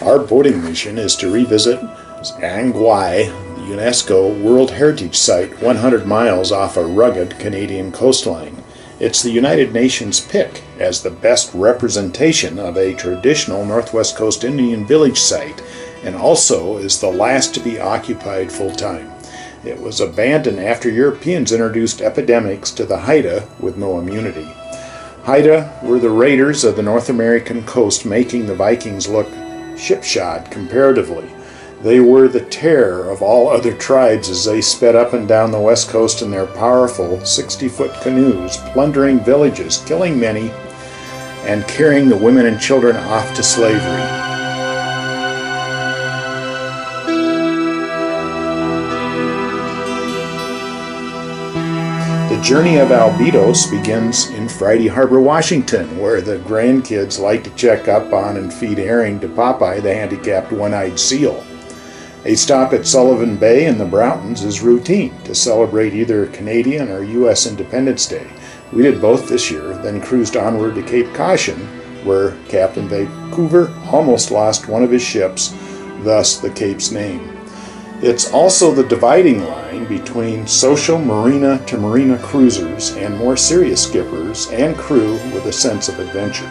Our boating mission is to revisit Haida Gwaii, the UNESCO World Heritage Site 100 miles off a rugged Canadian coastline. It's the United Nations pick as the best representation of a traditional Northwest Coast Indian village site, and also is the last to be occupied full-time. It was abandoned after Europeans introduced epidemics to the Haida with no immunity. Haida were the raiders of the North American coast, making the Vikings look shipshod comparatively. They were the terror of all other tribes as they sped up and down the west coast in their powerful 60-foot canoes, plundering villages, killing many, and carrying the women and children off to slavery. The journey of Albidos begins in Friday Harbor, Washington, where the grandkids like to check up on and feed herring to Popeye, the handicapped one-eyed seal. A stop at Sullivan Bay in the Broughtons is routine to celebrate either Canadian or U.S. Independence Day. We did both this year, then cruised onward to Cape Caution, where Captain Vancouver almost lost one of his ships, thus the Cape's name. It's also the dividing line between social marina-to-marina cruisers and more serious skippers and crew with a sense of adventure.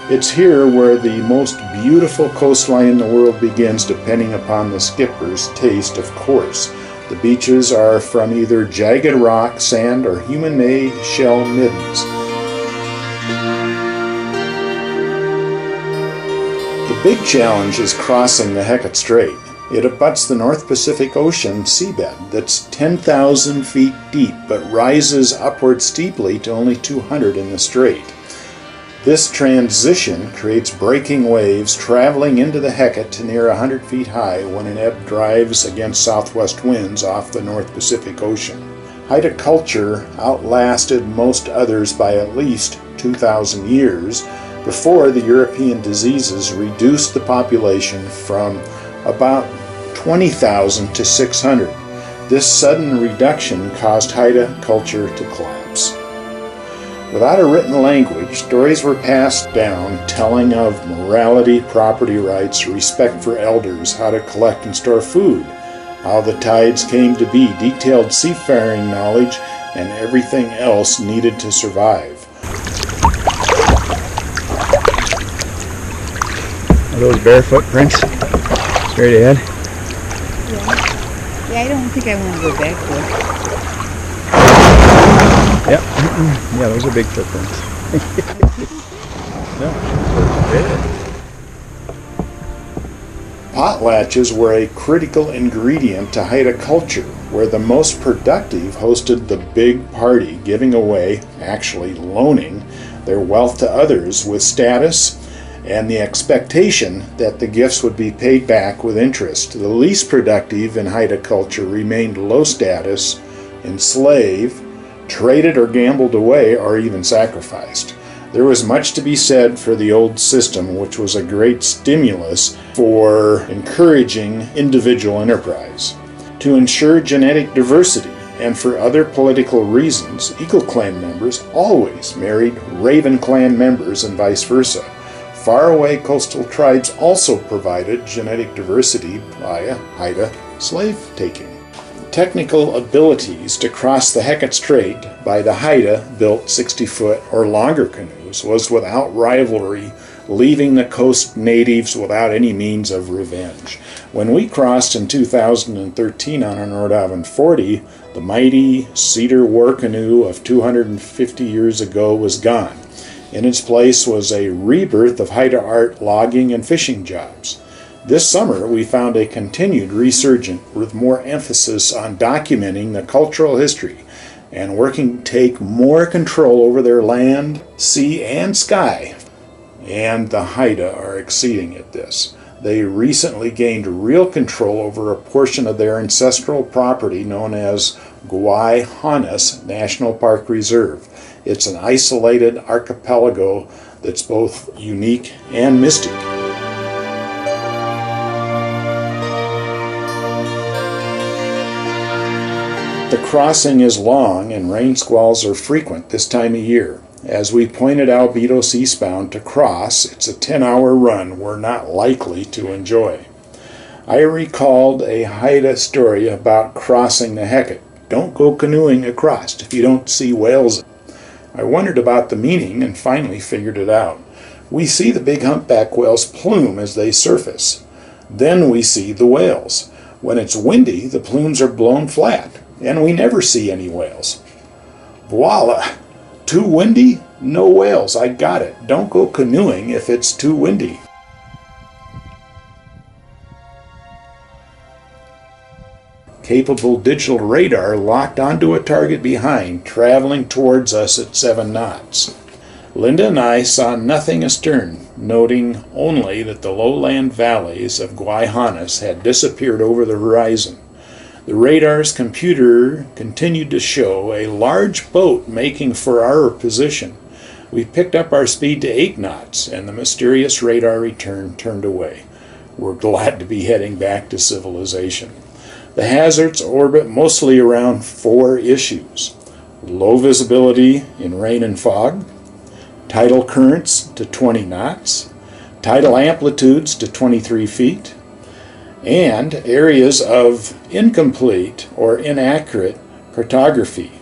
It's here where the most beautiful coastline in the world begins, depending upon the skipper's taste, of course. The beaches are from either jagged rock, sand, or human-made shell middens. The big challenge is crossing the Hecate Strait. It abuts the North Pacific Ocean seabed that's 10,000 feet deep, but rises upward steeply to only 200 in the strait. This transition creates breaking waves traveling into the Hecate to near 100 feet high when an ebb drives against southwest winds off the North Pacific Ocean. Haida culture outlasted most others by at least 2,000 years before the European diseases reduced the population from about 20,000 to 600. This sudden reduction caused Haida culture to collapse. Without a written language, stories were passed down telling of morality, property rights, respect for elders, how to collect and store food, how the tides came to be, detailed seafaring knowledge, and everything else needed to survive. Are those bare footprints straight ahead? Yeah, I don't think I want to go back there. Yep. Yeah, those are big footprints. Potlatches were a critical ingredient to Haida culture, where the most productive hosted the big party, giving away, actually loaning, their wealth to others with status and the expectation that the gifts would be paid back with interest. The least productive in Haida culture remained low status, enslaved, traded or gambled away, or even sacrificed. There was much to be said for the old system, which was a great stimulus for encouraging individual enterprise. To ensure genetic diversity and for other political reasons, Eagle Clan members always married Raven Clan members and vice versa. Faraway coastal tribes also provided genetic diversity via Haida slave-taking. Technical abilities to cross the Hecate Strait by the Haida-built 60-foot or longer canoes was without rivalry, leaving the coast natives without any means of revenge. When we crossed in 2013 on our Nordhaven 40, the mighty cedar war canoe of 250 years ago was gone. In its place was a rebirth of Haida art, logging, and fishing jobs. This summer, we found a continued resurgence with more emphasis on documenting the cultural history and working to take more control over their land, sea, and sky. And the Haida are exceeding at this. They recently gained real control over a portion of their ancestral property known as Gwaii Haunas National Park Reserve. It's an isolated archipelago that's both unique and mystic. The crossing is long and rain squalls are frequent this time of year. as we pointed Albedos eastbound to cross, it's a 10-hour run we're not likely to enjoy. I recalled a Haida story about crossing the Hecate. Don't go canoeing across if you don't see whales. I wondered about the meaning and finally figured it out. We see the big humpback whales plume as they surface. Then we see the whales. When it's windy, the plumes are blown flat, and we never see any whales. Voila! Too windy? No whales. I got it. Don't go canoeing if it's too windy. Capable digital radar locked onto a target behind, traveling towards us at 7 knots. Linda and I saw nothing astern, noting only that the lowland valleys of Gwaii had disappeared over the horizon. The radar's computer continued to show a large boat making for our position. We picked up our speed to 8 knots, and the mysterious radar turned away. We're glad to be heading back to civilization. The hazards orbit mostly around 4 issues: low visibility in rain and fog, tidal currents to 20 knots, tidal amplitudes to 23 feet, and areas of incomplete or inaccurate cartography.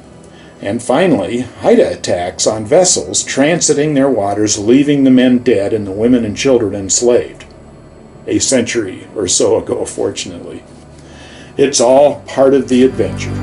And finally, Haida attacks on vessels transiting their waters, leaving the men dead and the women and children enslaved. A century or so ago, fortunately. It's all part of the adventure.